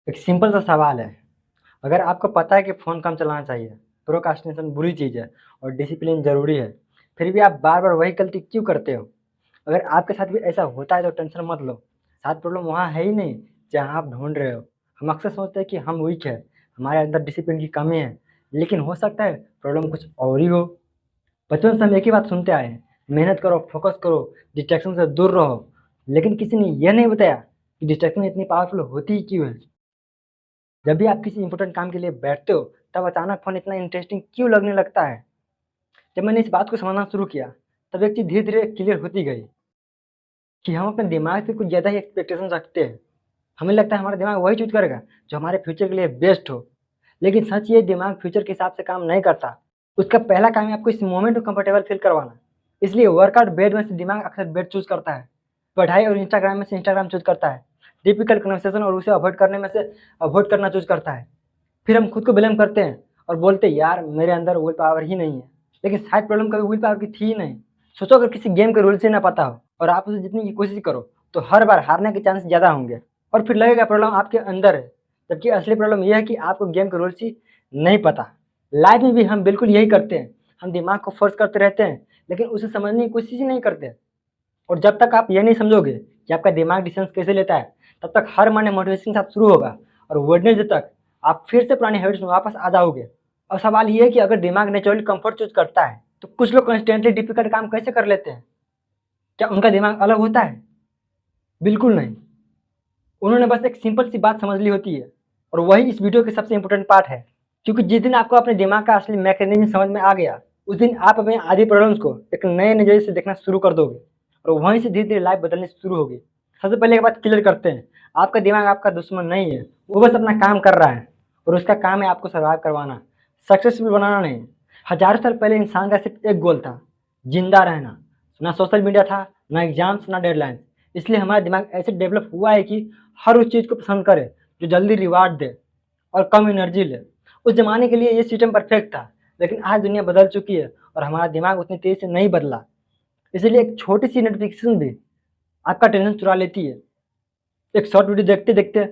एक सिंपल सा सवाल है, अगर आपको पता है कि फ़ोन कम चलाना चाहिए, प्रोक्रास्टिनेशन बुरी चीज़ है और डिसिप्लिन ज़रूरी है, फिर भी आप बार-बार वही गलती क्यों करते हो? अगर आपके साथ भी ऐसा होता है तो टेंशन मत लो, शायद प्रॉब्लम वहाँ है ही नहीं जहाँ आप ढूँढ रहे हो। हम अक्सर सोचते हैं कि हम वीक हैं, हमारे अंदर डिसिप्लिन की कमी है, लेकिन हो सकता है प्रॉब्लम कुछ और ही हो। बचपन से हम एक ही बात सुनते आए हैं, मेहनत करो, फोकस करो, डिस्ट्रैक्शन से दूर रहो, लेकिन किसी ने यह नहीं बताया कि डिस्ट्रैक्शन इतनी पावरफुल होती ही क्यों है? जब भी आप किसी इंपॉर्टेंट काम के लिए बैठते हो, तब अचानक फ़ोन इतना इंटरेस्टिंग क्यों लगने लगता है? जब मैंने इस बात को समझना शुरू किया, तब एक चीज़ धीरे-धीरे क्लियर होती गई कि हम अपने दिमाग से कुछ ज़्यादा ही एक्सपेक्टेशन रखते हैं। हमें लगता है हमारा दिमाग वही चूज़ करेगा, जो हमारे फ्यूचर के लिए बेस्ट हो। लेकिन सच ये दिमाग फ्यूचर के हिसाब से काम नहीं करता। उसका पहला काम है आपको इस मोमेंट को कंफर्टेबल फ़ील करवाना। इसलिए वर्कआउट बेड में से दिमाग अक्सर बेड चूज़ करता है। पढ़ाई और इंस्टाग्राम में से इंस्टाग्राम चूज़ करता है। डिफ़िकल्ट कन्वर्सेशन और उसे अवॉइड करने में से अवॉइड करना चूज़ करता है। फिर हम खुद को ब्लेम करते हैं और बोलते हैं यार मेरे अंदर विल पावर ही नहीं है। लेकिन शायद प्रॉब्लम कभी विल पावर की थी ही नहीं। सोचो अगर किसी गेम के रूल्स ही ना पता हो और आप उसे जीतने की कोशिश करो तो हर बार हारने के चांस ज़्यादा होंगे और फिर लगेगा प्रॉब्लम आपके अंदर है। जबकि असली प्रॉब्लम यह है कि आपको गेम के रूल्स ही नहीं पता। लाइफ में भी हम बिल्कुल यही करते हैं। हम दिमाग को फोर्स करते रहते हैं लेकिन उसे समझने की कोशिश ही नहीं करते। और जब तक आप ये नहीं समझोगे कि आपका दिमाग डिसीजंस कैसे लेता है, तब तक हर मंडे मोटिवेशन के साथ शुरू होगा और वेडनेसडे तक आप फिर से पुरानी हैबिट्स में वापस आ जाओगे। अब सवाल ये है कि अगर दिमाग नेचुरली कंफर्ट चूज़ करता है, तो कुछ लोग कंस्टेंटली डिफिकल्ट काम कैसे कर लेते हैं? क्या उनका दिमाग अलग होता है? बिल्कुल नहीं। उन्होंने बस एक सिंपल सी बात समझ ली होती है और वही इस वीडियो के सबसे इम्पोर्टेंट पार्ट है। क्योंकि जिस दिन आपको अपने दिमाग का असली मैकेनिज्म समझ में आ गया, उस दिन आप अपने आधी प्रॉब्लम्स को एक नए नज़रिए से देखना शुरू कर दोगे और वहीं से धीरे-धीरे लाइफ बदलनी शुरू होगी। सबसे पहले एक बात क्लियर करते हैं, आपका दिमाग आपका दुश्मन नहीं है, वो बस अपना काम कर रहा है और उसका काम है आपको सर्वाइव करवाना, सक्सेसफुल बनाना नहीं। हज़ारों साल पहले इंसान का सिर्फ एक गोल था, ज़िंदा रहना। ना सोशल मीडिया था, ना एग्ज़ाम्स, ना डेडलाइन्स। इसलिए हमारा दिमाग ऐसे डेवलप हुआ है कि हर उस चीज़ को पसंद करे जो जल्दी रिवार्ड दे और कम एनर्जी ले। उस ज़माने के लिए ये सिस्टम परफेक्ट था, लेकिन आज दुनिया बदल चुकी है और हमारा दिमाग उतनी तेज़ी से नहीं बदला। इसीलिए एक छोटी-सी नोटिफ़िकेशन भी आपका टेंशन चुरा लेती है। एक शॉर्ट वीडियो देखते-देखते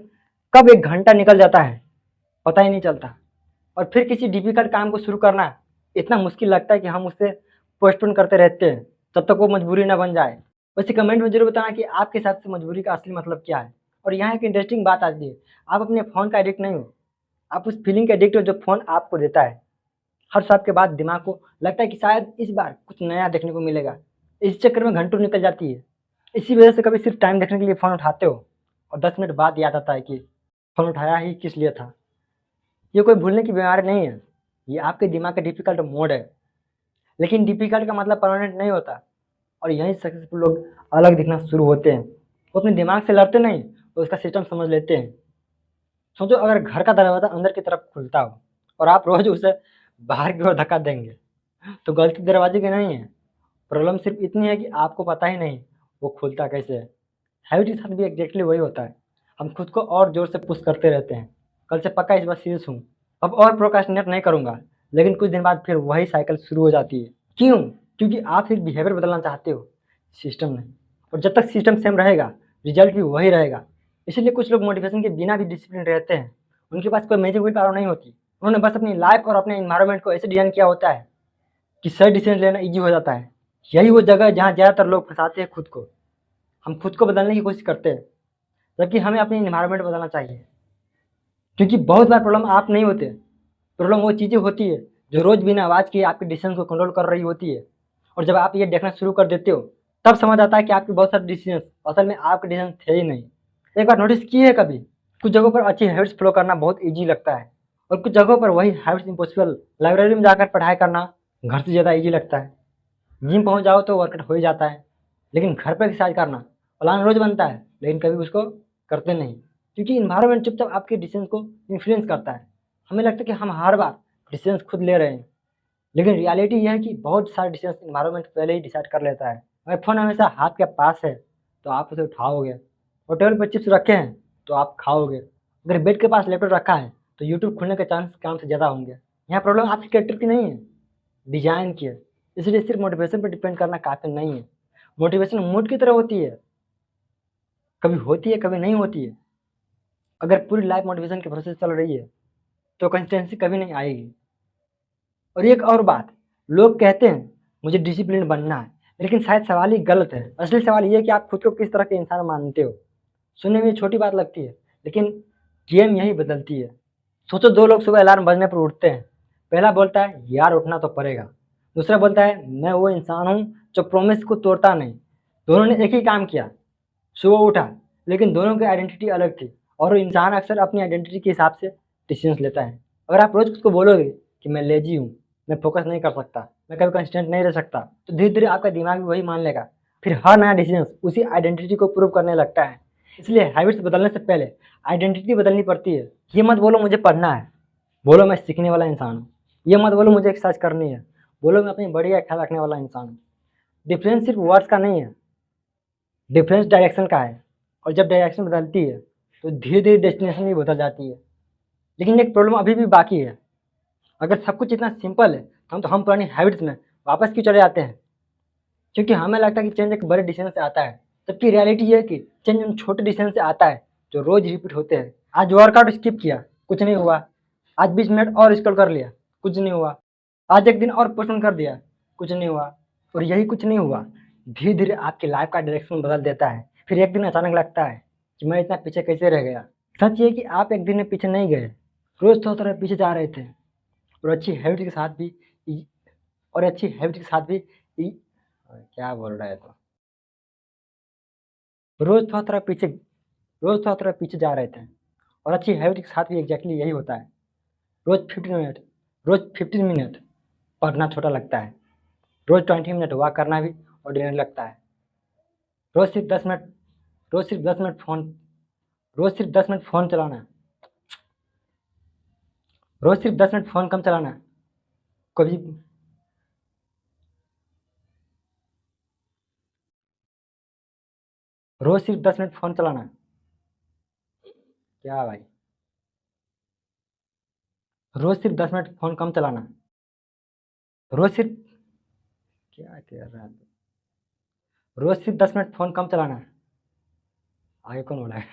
कब 1 घंटा निकल जाता है, पता ही नहीं चलता। और फिर किसी डिफ़िकल्ट काम को शुरू करना इतना मुश्किल लगता है कि हम उसे पोस्टपोन करते रहते हैं, तब तक वो मजबूरी ना बन जाए। वैसे कमेंट में ज़रूर बताना कि आपके हिसाब से मजबूरी का असली मतलब क्या है? और यहाँ एक इंटरेस्टिंग बात आती है, आप अपने फ़ोन का एडिक्ट नहीं हो, आप उस फीलिंग के एडिक्ट हो जो फ़ोन आपको देता है। हर शॉट के बाद दिमाग को लगता है कि शायद इस बार कुछ नया देखने को मिलेगा। इस चक्कर में घंटों निकल जाती है। इसी वजह से कभी सिर्फ टाइम देखने के लिए फ़ोन उठाते हो और 10 मिनट बाद याद आता है कि फ़ोन उठाया ही किस लिए था। ये कोई भूलने की बीमारी नहीं है, ये आपके दिमाग का डिफ़िकल्ट मोड है। लेकिन डिफ़िकल्ट का मतलब परमानेंट नहीं होता और यहीं सक्सेसफुल लोग अलग दिखना शुरू होते हैं। वो अपने दिमाग से लड़ते नहीं, वो उसका सिस्टम समझ लेते हैं। सोचो अगर घर का दरवाज़ा अंदर की तरफ खुलता हो और आप रोज़ उसे बाहर की ओर धक्का देंगे, तो गलती दरवाजे की नहीं है, प्रॉब्लम सिर्फ़ इतनी है कि आपको पता ही नहीं वो खुलता कैसे है। हैबिट के साथ भी एग्ज़ैक्टली वही होता है। हम खुद को और ज़ोर से पुश करते रहते हैं। कल से पक्का इस बार सीरियस हूँ, अब और प्रोक्रास्टिनेट नहीं करूँगा, लेकिन कुछ दिन बाद फिर वही साइकिल शुरू हो जाती है। क्यों? क्योंकि आप सिर्फ बिहेवियर बदलना चाहते हो, सिस्टम नहीं। और जब तक सिस्टम सेम रहेगा, रिजल्ट भी वही रहेगा। इसीलिए कुछ लोग मोटिवेशन के बिना भी डिसिप्लिन रहते हैं। उनके पास कोई मेजर विल पावर नहीं होती। उन्होंने बस अपनी लाइफ और अपने एनवायरनमेंट को ऐसे डिज़ाइन किया होता है कि सही डिसीजन लेना ईज़ी हो जाता है। यही वो जगह है जहाँ ज़्यादातर लोग फँसाते हैं खुद को। हम खुद को बदलने की कोशिश करते हैं, जबकि हमें अपनी एनवायरनमेंट बदलना चाहिए। क्योंकि बहुत बार प्रॉब्लम आप नहीं होते, प्रॉब्लम वो चीज़ें होती है जो रोज़ बिना आवाज़ किए आपके डिसीजन को कंट्रोल कर रही होती है। और जब आप ये देखना शुरू कर देते हो, तब समझ आता है कि आपके बहुत सारे डिसीजंस असल में आपके डिसीजन थे ही नहीं। एक बार नोटिस किए है कभी? कुछ जगहों पर अच्छी हैबिट्स फॉलो करना बहुत ईज़ी लगता है और कुछ जगहों पर वही हैबिट्स इम्पॉसिबल। लाइब्रेरी में जाकर पढ़ाई करना घर से ज़्यादा ईज़ी लगता है। जिम पहुँच जाओ तो वर्कआउट हो ही जाता है। लेकिन घर पे एक्सरसाइज करना, प्लान रोज़ बनता है, लेकिन कभी उसको करते नहीं। क्योंकि एनवायरनमेंट चुपचाप आपके डिसीजन को इन्फ्लुएंस करता है। हमें लगता है कि हम हर बार डिसीजंस खुद ले रहे हैं, लेकिन रियलिटी ये है कि बहुत सारे डिसीजंस एनवायरनमेंट पहले ही डिसाइड कर लेता है। अगर फ़ोन हमेशा हाथ के पास है, तो आप उसे उठाओगे और टेबल पर चिप्स रखे हैं, तो आप खाओगे। अगर बेड के पास लैपटॉप रखा है, तो यूट्यूब खुलने के चांस काम से ज़्यादा होंगे। यहाँ प्रॉब्लम आपके कैरेक्टर की नहीं है, डिज़ाइन की है। इसलिए सिर्फ मोटिवेशन पर डिपेंड करना काफ़ी नहीं है। मोटिवेशन मूड की तरह होती है, कभी होती है, कभी नहीं होती है। अगर पूरी लाइफ मोटिवेशन की प्रोसेस चल रही है तो कंसिस्टेंसी कभी नहीं आएगी। और एक और बात, लोग कहते हैं मुझे डिसिप्लिन बनना है, लेकिन शायद सवाल ही गलत है। असली सवाल ये है कि आप खुद को किस तरह के इंसान मानते हो। सुनने में ये छोटी बात लगती है, लेकिन गेम यही बदलती है। सोचो, दो लोग सुबह अलार्म बजने पर उठते हैं। पहला बोलता है यार उठना तो पड़ेगा, दूसरा बोलता है मैं वो इंसान हूँ जो प्रॉमिस को तोड़ता नहीं। दोनों ने एक ही काम किया, सुबह उठा, लेकिन दोनों की आइडेंटिटी अलग थी। और वो इंसान अक्सर अपनी आइडेंटिटी के हिसाब से डिसीजंस लेता है। अगर आप रोज खुद को बोलोगे कि मैं लेजी हूँ, मैं फोकस नहीं कर सकता, मैं कभी कंसिस्टेंट नहीं रह सकता, तो धीरे धीरे आपका दिमाग भी वही मान लेगा। फिर हर नया डिसीजन उसी आइडेंटिटी को प्रूव करने लगता है। इसलिए हैबिट्स बदलने से पहले आइडेंटिटी बदलनी पड़ती है। ये मत बोलो मुझे पढ़ना है, बोलो मैं सीखने वाला इंसान हूँ। ये मत बोलो मुझे एक्सरसाइज करनी है, बोलो मैं अपनी बॉडी का ख्याल रखने वाला इंसान हूँ। डिफरेंस सिर्फ वर्ड्स का नहीं है, डिफरेंस डायरेक्शन का है। और जब डायरेक्शन बदलती है तो धीरे धीरे डेस्टिनेशन भी बदल जाती है। लेकिन एक प्रॉब्लम अभी भी बाकी है। अगर सब कुछ इतना सिंपल है तो हम पुरानी हैबिट्स में वापस क्यों चले जाते हैं? क्योंकि हमें लगता है कि चेंज एक बड़े डिसीजन से आता है, जबकि रियलिटी ये है कि चेंज उन छोटे डिसीजन से आता है जो रोज रिपीट होते हैं। आज वर्कआउट स्किप किया, कुछ नहीं हुआ। आज 20 मिनट और स्क्रॉल कर लिया, कुछ नहीं हुआ। आज एक दिन और पोस्टपोन कर दिया, कुछ नहीं हुआ। और यही कुछ नहीं हुआ धीरे धीरे आपकी लाइफ का डायरेक्शन बदल देता है। फिर एक दिन अचानक लगता है कि मैं इतना पीछे कैसे रह गया। सच ये कि आप एक दिन में पीछे नहीं गए, रोज थोड़ा थोड़ा पीछे जा रहे थे। और अच्छी हैबिट के साथ भी इ- और अच्छी हैबिट के साथ भी इ- क्या बोल रहा है तो रोज थोड़ा थोड़ा पीछे रोज थोड़ा थोड़ा पीछे जा रहे थे। और अच्छी हैबिट के साथ भी एग्जैक्टली यही होता है। रोज 15 मिनट पढ़ना छोटा लगता है, रोज 20 मिनट वॉक करना भी ऑर्डिनरी लगता है। रोज सिर्फ 10 मिनट रोज सिर्फ 10 मिनट फोन रोज सिर्फ 10 मिनट फोन चलाना रोज सिर्फ 10 मिनट फोन कम चलाना कभी रोज सिर्फ 10 मिनट फोन चलाना क्या भाई रोज सिर्फ 10 मिनट फोन कम चलाना रोज सिर्फ क्या कह रहा है रोज सिर्फ 10 मिनट फोन कम चलाना। आगे कौन बोला है?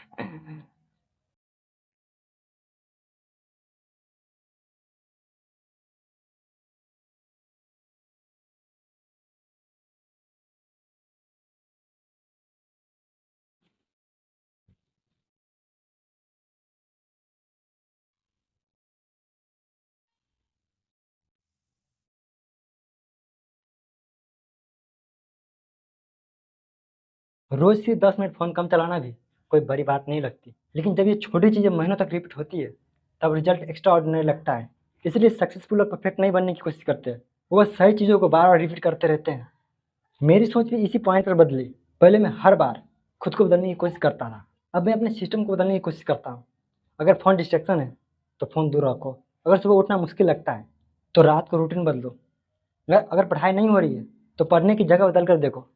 रोज सिर्फ 10 मिनट फोन कम चलाना भी कोई बड़ी बात नहीं लगती, लेकिन जब ये छोटी चीजें महीनों तक रिपीट होती है तब रिजल्ट एक्स्ट्रा ऑर्डिनरी लगता है। इसलिए सक्सेसफुल और परफेक्ट नहीं बनने की कोशिश करते हैं, वो बस सही चीजों को बार बार रिपीट करते रहते हैं। मेरी सोच भी इसी पॉइंट पर बदली। पहले मैं हर बार खुद को बदलने की कोशिश करता था, अब मैं अपने सिस्टम को बदलने की कोशिश करता हूँ। अगर फ़ोन डिस्ट्रैक्शन है तो फ़ोन दूर रखो। अगर सुबह उठना मुश्किल लगता है तो रात को रूटीन बदलो। अगर अगर पढ़ाई नहीं हो रही है तो पढ़ने की जगह बदल कर देखो।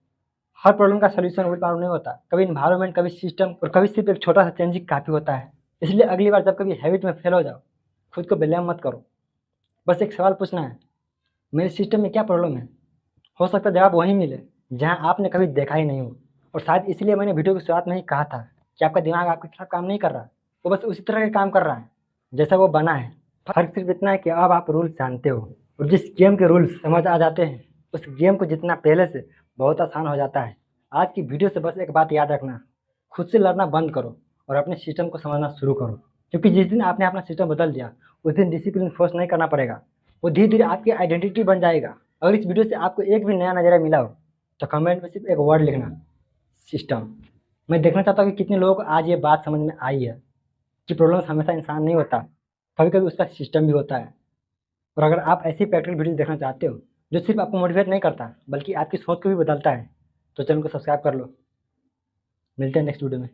हर प्रॉब्लम का सॉल्यूशन विल पावर नहीं होता, कभी इन्वायरमेंट, कभी सिस्टम और कभी सिर्फ एक छोटा सा चेंज ही काफ़ी होता है। इसलिए अगली बार जब कभी हैबिट में फेल हो जाओ, खुद को ब्लेम मत करो। बस एक सवाल पूछना है, मेरे सिस्टम में क्या प्रॉब्लम है? हो सकता है जवाब वहीं मिले जहाँ आपने कभी देखा ही नहीं हो। और शायद इसलिए मैंने वीडियो की शुरुआत में ही कहा था कि आपका दिमाग आपके खिलाफ काम नहीं कर रहा, वो बस उसी तरह का काम कर रहा है जैसा वो बना है। फर्क सिर्फ इतना है कि अब आप रूल्स जानते हो, और जिस गेम के रूल्स समझ आ जाते हैं उस गेम को जितना पहले से बहुत आसान हो जाता है। आज की वीडियो से बस एक बात याद रखना, खुद से लड़ना बंद करो और अपने सिस्टम को समझना शुरू करो। क्योंकि जिस दिन आपने अपना सिस्टम बदल दिया उस दिन डिसिप्लिन फोर्स नहीं करना पड़ेगा, वो धीरे धीरे आपकी आइडेंटिटी बन जाएगा। अगर इस वीडियो से आपको एक भी नया नज़रिया मिला हो तो कमेंट में सिर्फ एक वर्ड लिखना, सिस्टम। मैं देखना चाहता हूँ कि कितने लोगों को आज ये बात समझ में आई है कि प्रॉब्लम हमेशा इंसान नहीं होता, कभी कभी उसका सिस्टम भी होता है। और अगर आप ऐसी प्रैक्टिकल वीडियो देखना चाहते हो जो सिर्फ आपको मोटिवेट नहीं करता बल्कि आपकी सोच को भी बदलता है, तो चैनल को सब्सक्राइब कर लो। मिलते हैं नेक्स्ट वीडियो में।